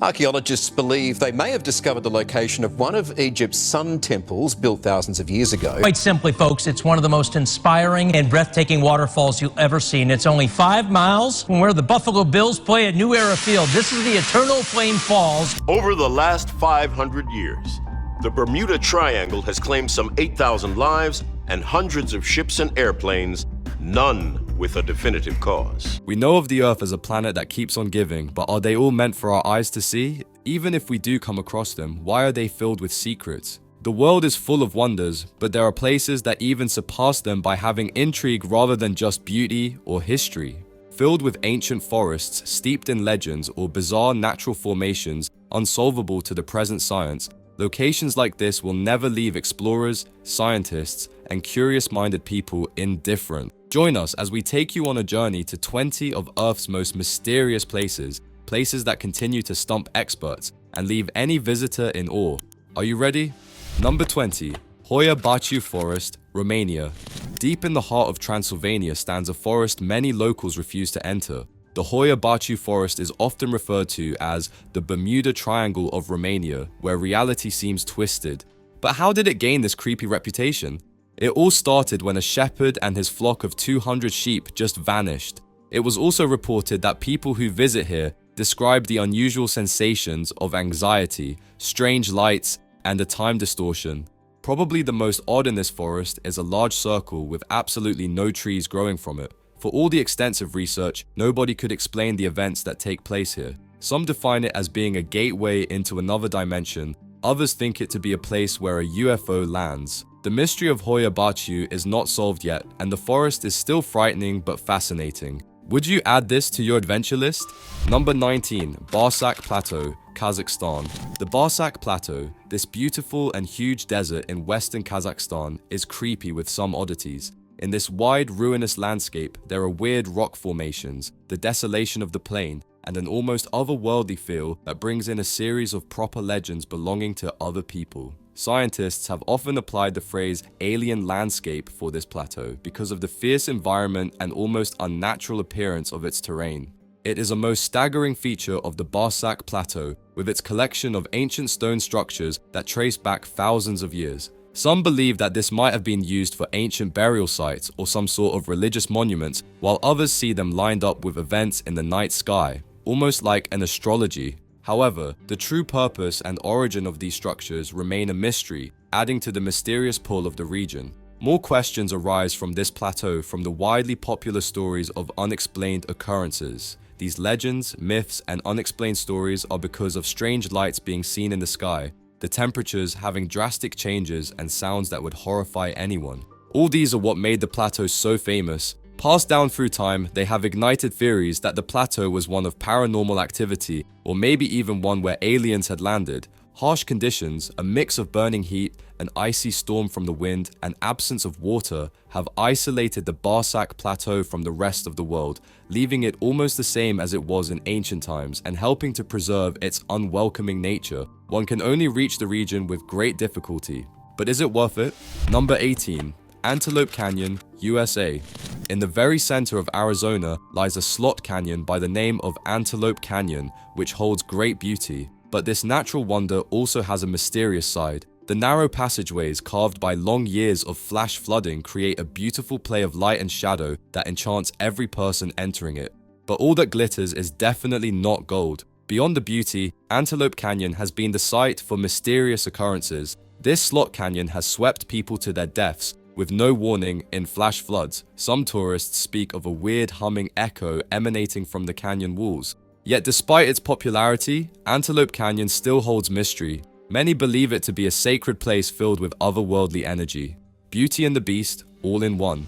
Archaeologists believe they may have discovered the location of one of Egypt's sun temples built thousands of years ago. Quite simply, folks, it's one of the most inspiring and breathtaking waterfalls you'll ever see. And it's only 5 miles from where the Buffalo Bills play at New Era Field. This is the Eternal Flame Falls. Over the last 500 years, the Bermuda Triangle has claimed some 8,000 lives and hundreds of ships and airplanes, none with a definitive cause. We know of the Earth as a planet that keeps on giving, but are they all meant for our eyes to see? Even if we do come across them, why are they filled with secrets? The world is full of wonders, but there are places that even surpass them by having intrigue rather than just beauty or history. Filled with ancient forests, steeped in legends or bizarre natural formations unsolvable to the present science, locations like this will never leave explorers, scientists, and curious-minded people indifferent. Join us as we take you on a journey to 20 of Earth's most mysterious places, places that continue to stump experts and leave any visitor in awe. Are you ready? Number 20. Hoia Baciu Forest, Romania. Deep in the heart of Transylvania stands a forest many locals refuse to enter. The Hoia Baciu Forest is often referred to as the Bermuda Triangle of Romania, where reality seems twisted. But how did it gain this creepy reputation? It all started when a shepherd and his flock of 200 sheep just vanished. It was also reported that people who visit here describe the unusual sensations of anxiety, strange lights, and a time distortion. Probably the most odd in this forest is a large circle with absolutely no trees growing from it. For all the extensive research, nobody could explain the events that take place here. Some define it as being a gateway into another dimension. Others think it to be a place where a UFO lands. The mystery of Hoia Baciu is not solved yet, and the forest is still frightening but fascinating. Would you add this to your adventure list? Number 19. Barsak Plateau, Kazakhstan. The Barsak Plateau, this beautiful and huge desert in western Kazakhstan, is creepy with some oddities. In this wide, ruinous landscape, there are weird rock formations, the desolation of the plain, and an almost otherworldly feel that brings in a series of proper legends belonging to other people. Scientists have often applied the phrase alien landscape for this plateau because of the fierce environment and almost unnatural appearance of its terrain. It is a most staggering feature of the Barsak Plateau, with its collection of ancient stone structures that trace back thousands of years. Some believe that this might have been used for ancient burial sites or some sort of religious monuments, while others see them lined up with events in the night sky, almost like an astrology. However, the true purpose and origin of these structures remain a mystery, adding to the mysterious pull of the region. More questions arise from this plateau from the widely popular stories of unexplained occurrences. These legends, myths, and unexplained stories are because of strange lights being seen in the sky, the temperatures having drastic changes, and sounds that would horrify anyone. All these are what made the plateau so famous. Passed down through time, they have ignited theories that the plateau was one of paranormal activity, or maybe even one where aliens had landed. Harsh conditions, a mix of burning heat, an icy storm from the wind, and absence of water have isolated the Barsak Plateau from the rest of the world, leaving it almost the same as it was in ancient times and helping to preserve its unwelcoming nature. One can only reach the region with great difficulty. But is it worth it? Number 18. Antelope Canyon, USA. In the very center of Arizona lies a slot canyon by the name of Antelope Canyon, which holds great beauty. But this natural wonder also has a mysterious side. The narrow passageways carved by long years of flash flooding create a beautiful play of light and shadow that enchants every person entering it. But all that glitters is definitely not gold. Beyond the beauty, Antelope Canyon has been the site for mysterious occurrences. This slot canyon has swept people to their deaths, with no warning, in flash floods. Some tourists speak of a weird humming echo emanating from the canyon walls. Yet despite its popularity, Antelope Canyon still holds mystery. Many believe it to be a sacred place filled with otherworldly energy. Beauty and the Beast, all in one.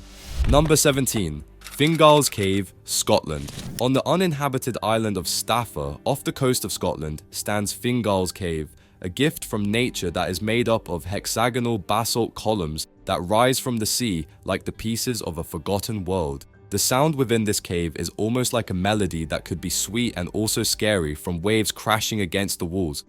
Number 17. Fingal's Cave, Scotland. On the uninhabited island of Staffa, off the coast of Scotland, stands Fingal's Cave, a gift from nature that is made up of hexagonal basalt columns that rise from the sea like the pieces of a forgotten world. The sound within this cave is almost like a melody that could be sweet and also scary from waves crashing against the walls,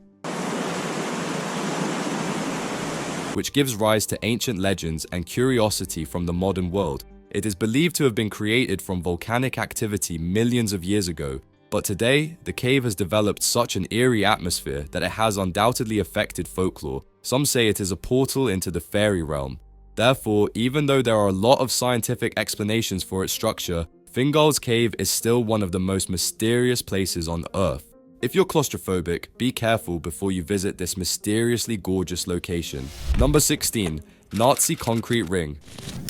which gives rise to ancient legends and curiosity from the modern world. It is believed to have been created from volcanic activity millions of years ago. But today, the cave has developed such an eerie atmosphere that it has undoubtedly affected folklore. Some say it is a portal into the fairy realm. Therefore, even though there are a lot of scientific explanations for its structure, Fingal's Cave is still one of the most mysterious places on Earth. If you're claustrophobic, be careful before you visit this mysteriously gorgeous location. Number 16. Nazi Concrete Ring.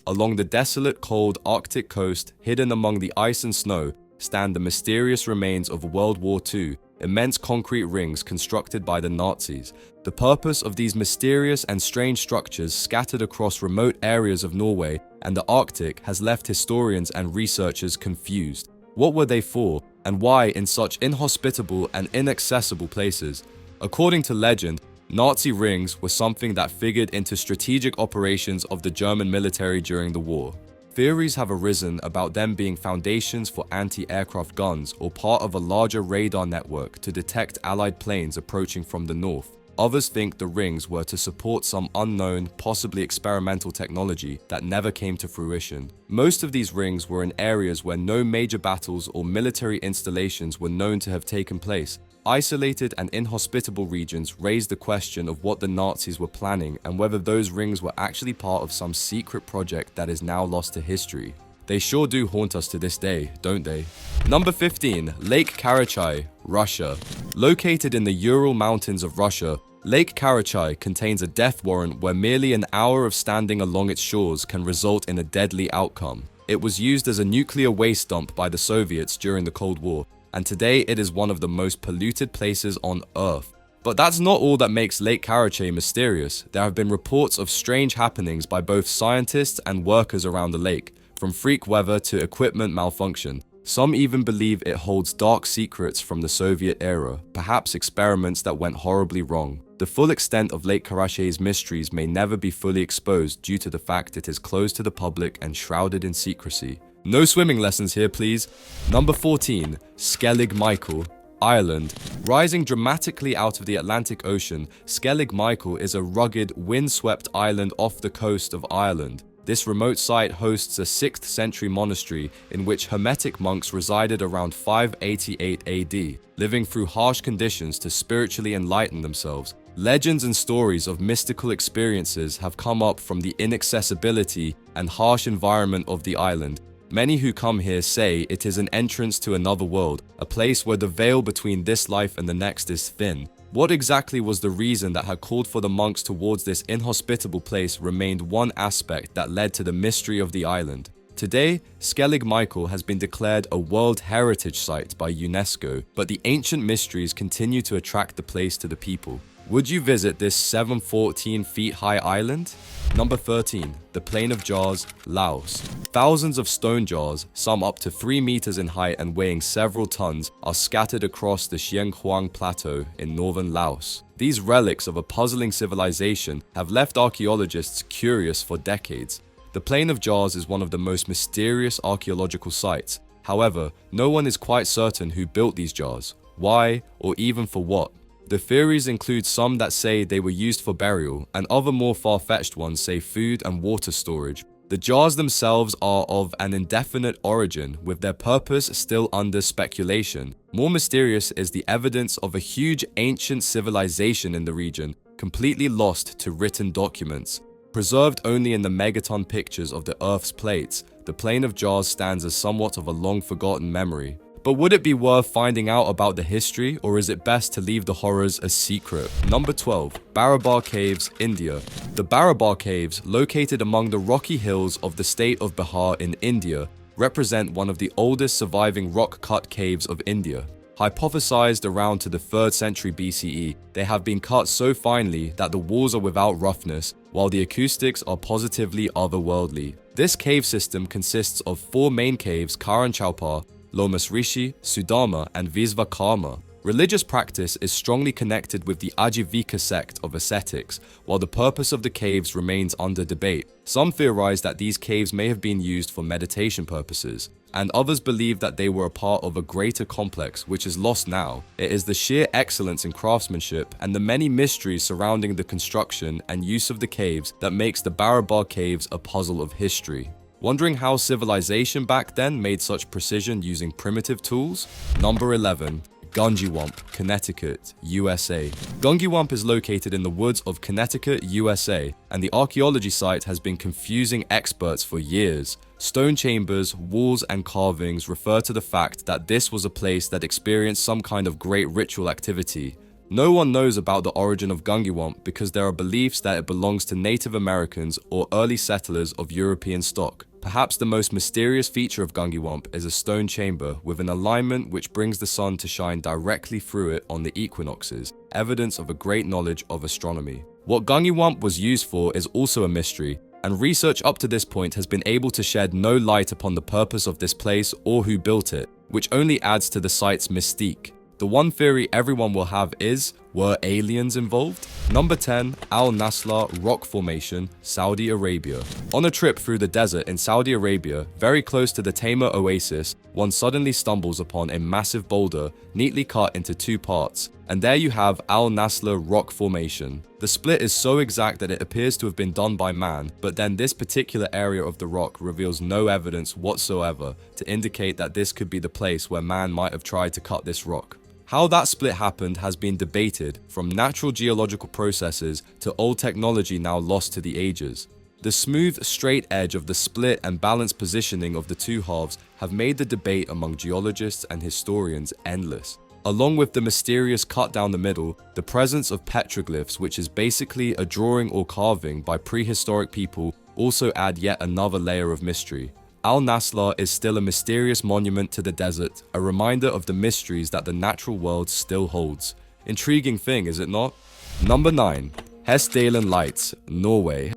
Along the desolate, cold Arctic coast, hidden among the ice and snow, stand the mysterious remains of World War II, immense concrete rings constructed by the Nazis. The purpose of these mysterious and strange structures scattered across remote areas of Norway and the Arctic has left historians and researchers confused. What were they for, and why in such inhospitable and inaccessible places? According to legend, Nazi rings were something that figured into strategic operations of the German military during the war. Theories have arisen about them being foundations for anti-aircraft guns or part of a larger radar network to detect Allied planes approaching from the north. Others think the rings were to support some unknown, possibly experimental technology that never came to fruition. Most of these rings were in areas where no major battles or military installations were known to have taken place. Isolated and inhospitable regions raised the question of what the Nazis were planning and whether those rings were actually part of some secret project that is now lost to history. They sure do haunt us to this day, don't they? Number 15. Lake Karachay, Russia. Located in the Ural Mountains of Russia, Lake Karachay contains a death warrant where merely an hour of standing along its shores can result in a deadly outcome. It was used as a nuclear waste dump by the Soviets during the Cold War, and today it is one of the most polluted places on Earth. But that's not all that makes Lake Karachay mysterious. There have been reports of strange happenings by both scientists and workers around the lake, from freak weather to equipment malfunction. Some even believe it holds dark secrets from the Soviet era, perhaps experiments that went horribly wrong. The full extent of Lake Karachay's mysteries may never be fully exposed due to the fact it is closed to the public and shrouded in secrecy. No swimming lessons here, please. Number 14. Skellig Michael, Ireland. Rising dramatically out of the Atlantic Ocean, Skellig Michael is a rugged, windswept island off the coast of Ireland. This remote site hosts a 6th century monastery in which Hermetic monks resided around 588 AD, living through harsh conditions to spiritually enlighten themselves. Legends and stories of mystical experiences have come up from the inaccessibility and harsh environment of the island. Many who come here say it is an entrance to another world, a place where the veil between this life and the next is thin. What exactly was the reason that had called for the monks towards this inhospitable place remained one aspect that led to the mystery of the island. Today, Skellig Michael has been declared a World Heritage Site by UNESCO, but the ancient mysteries continue to attract the place to the people. Would you visit this 714 feet high island? Number 13. The Plain of Jars, Laos. Thousands of stone jars, some up to 3 meters in height and weighing several tons, are scattered across the Xieng Huang Plateau in northern Laos. These relics of a puzzling civilization have left archaeologists curious for decades. The Plain of Jars is one of the most mysterious archaeological sites. However, no one is quite certain who built these jars, why, or even for what. The theories include some that say they were used for burial, and other more far-fetched ones say food and water storage. The jars themselves are of an indefinite origin, with their purpose still under speculation. More mysterious is the evidence of a huge ancient civilization in the region, completely lost to written documents. Preserved only in the megaton pictures of the Earth's plates, the Plain of Jars stands as somewhat of a long-forgotten memory. But would it be worth finding out about the history, or is it best to leave the horrors a secret? Number 12. Barabar Caves, India. The Barabar Caves, located among the rocky hills of the state of Bihar in India, represent one of the oldest surviving rock-cut caves of India. Hypothesized around to the 3rd century BCE, they have been cut so finely that the walls are without roughness, while the acoustics are positively otherworldly. This cave system consists of 4 main caves: Karan Chowpar, Lomas Rishi, Sudama, and Visvakarma. Religious practice is strongly connected with the Ajivika sect of ascetics, while the purpose of the caves remains under debate. Some theorize that these caves may have been used for meditation purposes, and others believe that they were a part of a greater complex which is lost now. It is the sheer excellence in craftsmanship and the many mysteries surrounding the construction and use of the caves that makes the Barabar Caves a puzzle of history. Wondering how civilization back then made such precision using primitive tools? Number 11. Gungiwamp, Connecticut, USA. Gungiwamp is located in the woods of Connecticut, USA, and the archaeology site has been confusing experts for years. Stone chambers, walls, and carvings refer to the fact that this was a place that experienced some kind of great ritual activity. No one knows about the origin of Gungiwamp because there are beliefs that it belongs to Native Americans or early settlers of European stock. Perhaps the most mysterious feature of Gungiwamp is a stone chamber with an alignment which brings the sun to shine directly through it on the equinoxes, evidence of a great knowledge of astronomy. What Gungiwamp was used for is also a mystery, and research up to this point has been able to shed no light upon the purpose of this place or who built it, which only adds to the site's mystique. The one theory everyone will have is, were aliens involved? Number 10. Al-Nasla Rock Formation, Saudi Arabia. On a trip through the desert in Saudi Arabia, very close to the Tamar Oasis, one suddenly stumbles upon a massive boulder neatly cut into two parts, and there you have Al-Nasla Rock Formation. The split is so exact that it appears to have been done by man, but then this particular area of the rock reveals no evidence whatsoever to indicate that this could be the place where man might have tried to cut this rock. How that split happened has been debated, from natural geological processes to old technology now lost to the ages. The smooth, straight edge of the split and balanced positioning of the two halves have made the debate among geologists and historians endless. Along with the mysterious cut down the middle, the presence of petroglyphs, which is basically a drawing or carving by prehistoric people, also add yet another layer of mystery. Al-Nasla is still a mysterious monument to the desert, a reminder of the mysteries that the natural world still holds. Intriguing thing, is it not? Number 9. Hessdalen Lights, Norway.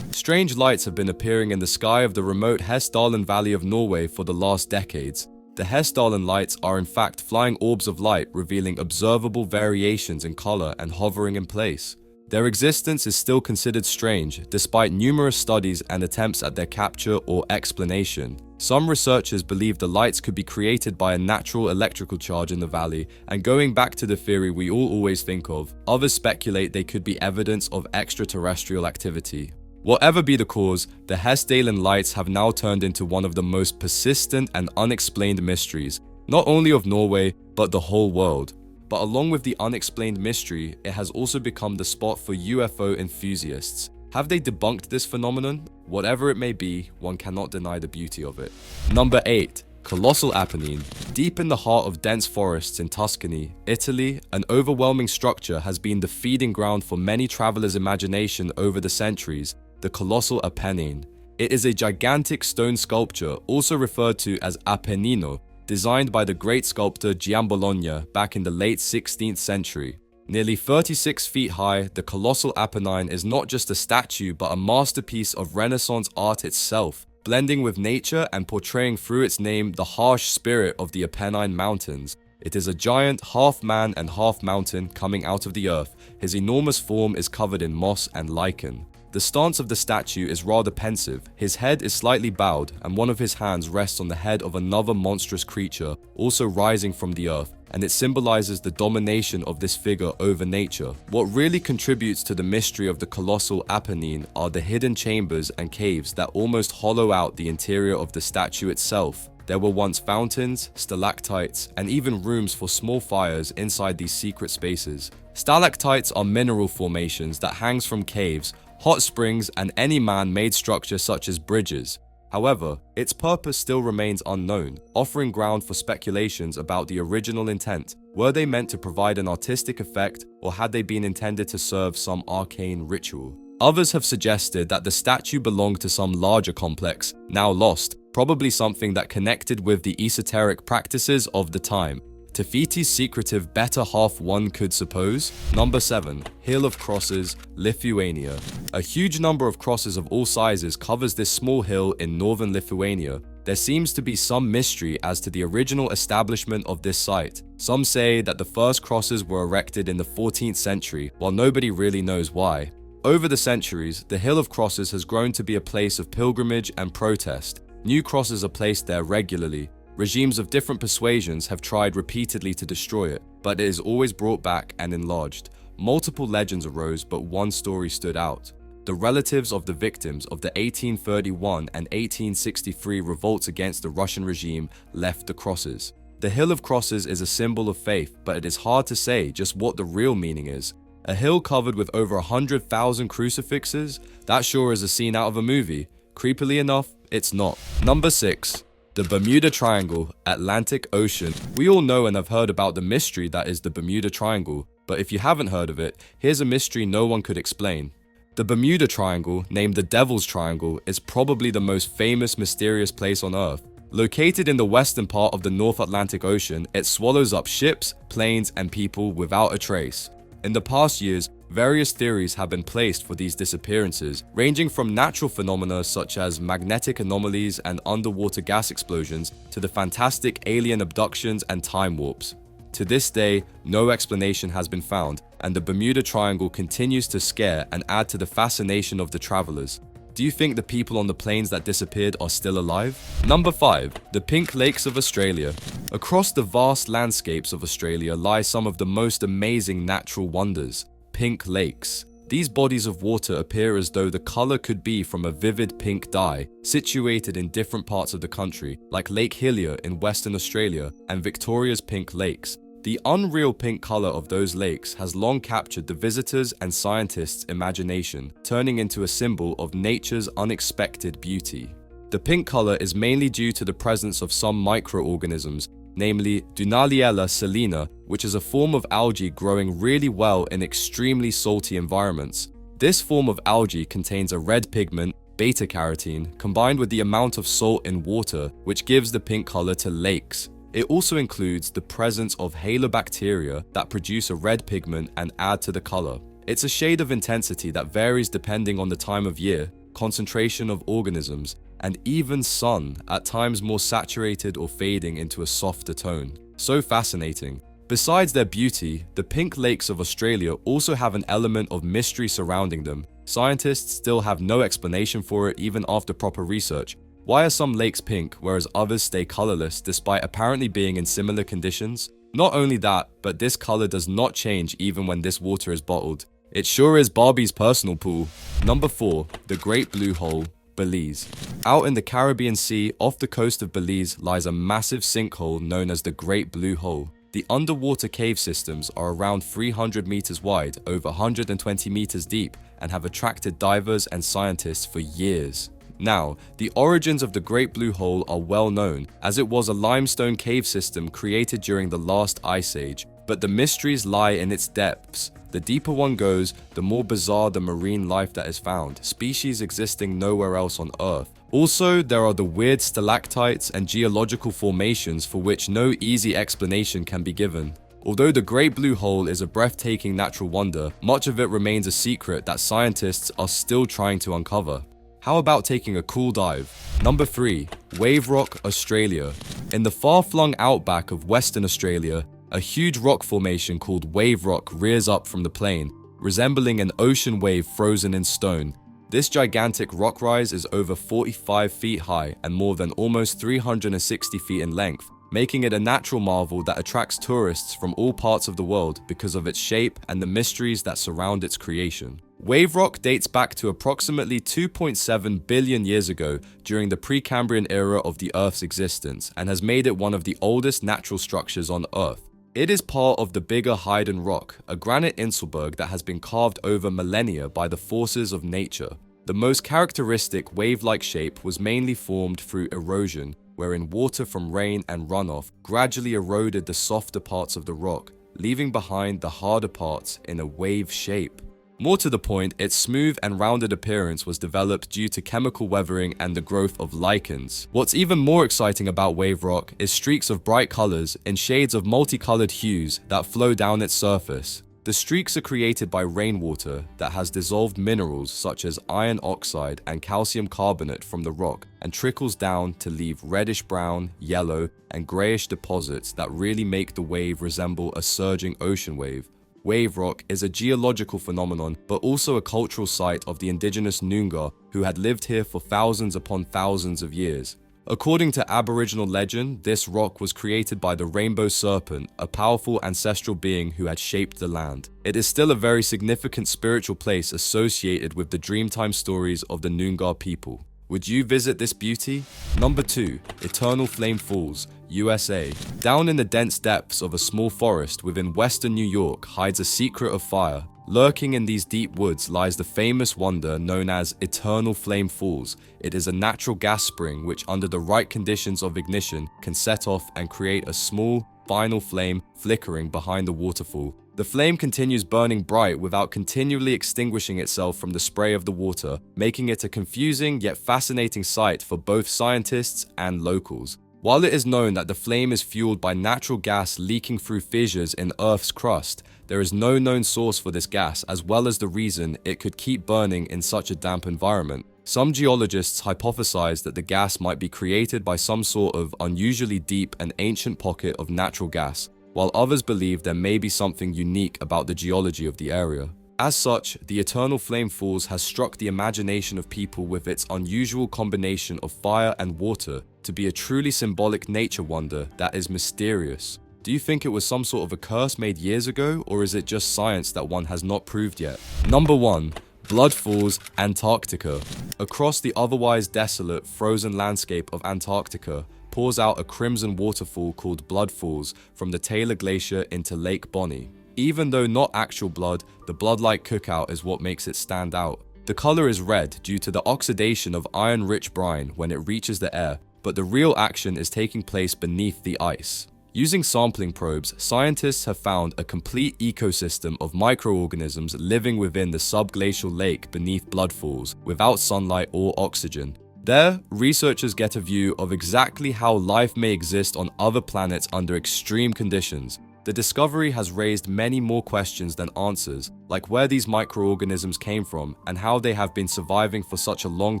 Strange lights have been appearing in the sky of the remote Hessdalen Valley of Norway for the last decades. The Hessdalen lights are in fact flying orbs of light revealing observable variations in color and hovering in place. Their existence is still considered strange, despite numerous studies and attempts at their capture or explanation. Some researchers believe the lights could be created by a natural electrical charge in the valley, and going back to the theory we all always think of, others speculate they could be evidence of extraterrestrial activity. Whatever be the cause, the Hessdalen lights have now turned into one of the most persistent and unexplained mysteries, not only of Norway, but the whole world. But along with the unexplained mystery, it has also become the spot for UFO enthusiasts. Have they debunked this phenomenon? Whatever it may be, one cannot deny the beauty of it. Number 8. Colossal Apennine. Deep in the heart of dense forests in Tuscany, Italy, an overwhelming structure has been the feeding ground for many travelers' imagination over the centuries, the Colossal Apennine. It is a gigantic stone sculpture, also referred to as Appennino, designed by the great sculptor Giambologna back in the late 16th century. Nearly 36 feet high, the Colossal Apennine is not just a statue but a masterpiece of Renaissance art itself, blending with nature and portraying through its name the harsh spirit of the Apennine Mountains. It is a giant half man and half mountain coming out of the earth. His enormous form is covered in moss and lichen. The stance of the statue is rather pensive. His head is slightly bowed, and one of his hands rests on the head of another monstrous creature, also rising from the earth, and it symbolizes the domination of this figure over nature. What really contributes to the mystery of the Colossal Apennine are the hidden chambers and caves that almost hollow out the interior of the statue itself. There were once fountains, stalactites, and even rooms for small fires inside these secret spaces. Stalactites are mineral formations that hangs from caves, hot springs, and any man-made structure such as bridges. However, its purpose still remains unknown, offering ground for speculations about the original intent. Were they meant to provide an artistic effect, or had they been intended to serve some arcane ritual? Others have suggested that the statue belonged to some larger complex, now lost, probably something that connected with the esoteric practices of the time. Tefiti's secretive better half, one could suppose. Number 7. Hill of Crosses, Lithuania. A huge number of crosses of all sizes covers this small hill in northern Lithuania. There seems to be some mystery as to the original establishment of this site. Some say that the first crosses were erected in the 14th century, while nobody really knows why. Over the centuries, the Hill of Crosses has grown to be a place of pilgrimage and protest. New crosses are placed there regularly. Regimes of different persuasions have tried repeatedly to destroy it, but it is always brought back and enlarged. Multiple legends arose, but one story stood out. the relatives of the victims of the 1831 and 1863 revolts against the Russian regime left the crosses. The Hill of Crosses is a symbol of faith, but it is hard to say just what the real meaning is. A hill covered with over 100,000 crucifixes? That sure is a scene out of a movie. Creepily enough, it's not. Number 6. The Bermuda Triangle, Atlantic Ocean. We all know and have heard about the mystery that is the Bermuda Triangle, but if you haven't heard of it, here's a mystery no one could explain. The Bermuda Triangle, named the Devil's Triangle, is probably the most famous mysterious place on Earth. Located in the western part of the North Atlantic Ocean, it swallows up ships, planes, and people without a trace. In the past years, various theories have been placed for these disappearances, ranging from natural phenomena such as magnetic anomalies and underwater gas explosions to the fantastic alien abductions and time warps. To this day, no explanation has been found, and the Bermuda Triangle continues to scare and add to the fascination of the travelers. Do you think the people on the planes that disappeared are still alive? Number 5. The Pink Lakes of Australia. Across the vast landscapes of Australia lie some of the most amazing natural wonders. Pink lakes. These bodies of water appear as though the color could be from a vivid pink dye, situated in different parts of the country, like Lake Hillier in Western Australia and Victoria's Pink Lakes. The unreal pink color of those lakes has long captured the visitors' and scientists' imagination, turning into a symbol of nature's unexpected beauty. The pink color is mainly due to the presence of some microorganisms, namely Dunaliella salina, which is a form of algae growing really well in extremely salty environments. This form of algae contains a red pigment, beta-carotene, combined with the amount of salt in water, which gives the pink color to lakes. It also includes the presence of halobacteria that produce a red pigment and add to the color. It's a shade of intensity that varies depending on the time of year, concentration of organisms, and even sun, at times more saturated or fading into a softer tone. So fascinating. Besides their beauty, the pink lakes of Australia also have an element of mystery surrounding them. Scientists still have no explanation for it even after proper research. Why are some lakes pink, whereas others stay colorless despite apparently being in similar conditions? Not only that, but this color does not change even when this water is bottled. It sure is Barbie's personal pool. Number 4. The Great Blue Hole, Belize. Out in the Caribbean Sea, off the coast of Belize, lies a massive sinkhole known as the Great Blue Hole. The underwater cave systems are around 300 meters wide, over 120 meters deep, and have attracted divers and scientists for years. Now, the origins of the Great Blue Hole are well known, as it was a limestone cave system created during the last ice age, but the mysteries lie in its depths. The deeper one goes, the more bizarre the marine life that is found, species existing nowhere else on Earth. Also, there are the weird stalactites and geological formations for which no easy explanation can be given. Although the Great Blue Hole is a breathtaking natural wonder, much of it remains a secret that scientists are still trying to uncover. How about taking a cool dive? Number 3. Wave Rock, Australia. In the far-flung outback of Western Australia, a huge rock formation called Wave Rock rears up from the plain, resembling an ocean wave frozen in stone. This gigantic rock rise is over 45 feet high and more than almost 360 feet in length, making it a natural marvel that attracts tourists from all parts of the world because of its shape and the mysteries that surround its creation. Wave rock dates back to approximately 2.7 billion years ago during the Precambrian era of the Earth's existence and has made it one of the oldest natural structures on Earth. It is part of the bigger Haydn Rock, a granite Inselberg that has been carved over millennia by the forces of nature. The most characteristic wave-like shape was mainly formed through erosion, wherein water from rain and runoff gradually eroded the softer parts of the rock, leaving behind the harder parts in a wave shape. More to the point, its smooth and rounded appearance was developed due to chemical weathering and the growth of lichens. What's even more exciting about wave rock is streaks of bright colors in shades of multicolored hues that flow down its surface. The streaks are created by rainwater that has dissolved minerals such as iron oxide and calcium carbonate from the rock and trickles down to leave reddish-brown, yellow, and grayish deposits that really make the wave resemble a surging ocean wave. Wave rock is a geological phenomenon, but also a cultural site of the indigenous Noongar who had lived here for thousands upon thousands of years. According to Aboriginal legend, this rock was created by the Rainbow Serpent, a powerful ancestral being who had shaped the land. It is still a very significant spiritual place associated with the Dreamtime stories of the Noongar people. Would you visit this beauty? Number 2. Eternal Flame Falls, USA. Down in the dense depths of a small forest within western New York hides a secret of fire. Lurking in these deep woods lies the famous wonder known as Eternal Flame Falls. It is a natural gas spring which, under the right conditions of ignition, can set off and create a small, final flame flickering behind the waterfall. The flame continues burning bright without continually extinguishing itself from the spray of the water, making it a confusing yet fascinating sight for both scientists and locals. While it is known that the flame is fueled by natural gas leaking through fissures in Earth's crust, there is no known source for this gas, as well as the reason it could keep burning in such a damp environment. Some geologists hypothesize that the gas might be created by some sort of unusually deep and ancient pocket of natural gas, while others believe there may be something unique about the geology of the area. As such, the Eternal Flame Falls has struck the imagination of people with its unusual combination of fire and water to be a truly symbolic nature wonder that is mysterious. Do you think it was some sort of a curse made years ago, or is it just science that one has not proved yet? Number 1. Blood Falls, Antarctica. Across the otherwise desolate, frozen landscape of Antarctica pours out a crimson waterfall called Blood Falls from the Taylor Glacier into Lake Bonny. Even though not actual blood, the blood-like cookout is what makes it stand out. The color is red due to the oxidation of iron-rich brine when it reaches the air, but the real action is taking place beneath the ice. Using sampling probes, scientists have found a complete ecosystem of microorganisms living within the subglacial lake beneath Blood Falls, without sunlight or oxygen. There, researchers get a view of exactly how life may exist on other planets under extreme conditions. The discovery has raised many more questions than answers, like where these microorganisms came from and how they have been surviving for such a long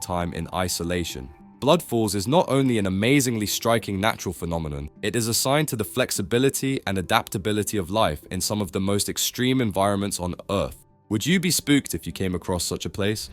time in isolation. Blood Falls is not only an amazingly striking natural phenomenon, it is a sign to the flexibility and adaptability of life in some of the most extreme environments on Earth. Would you be spooked if you came across such a place?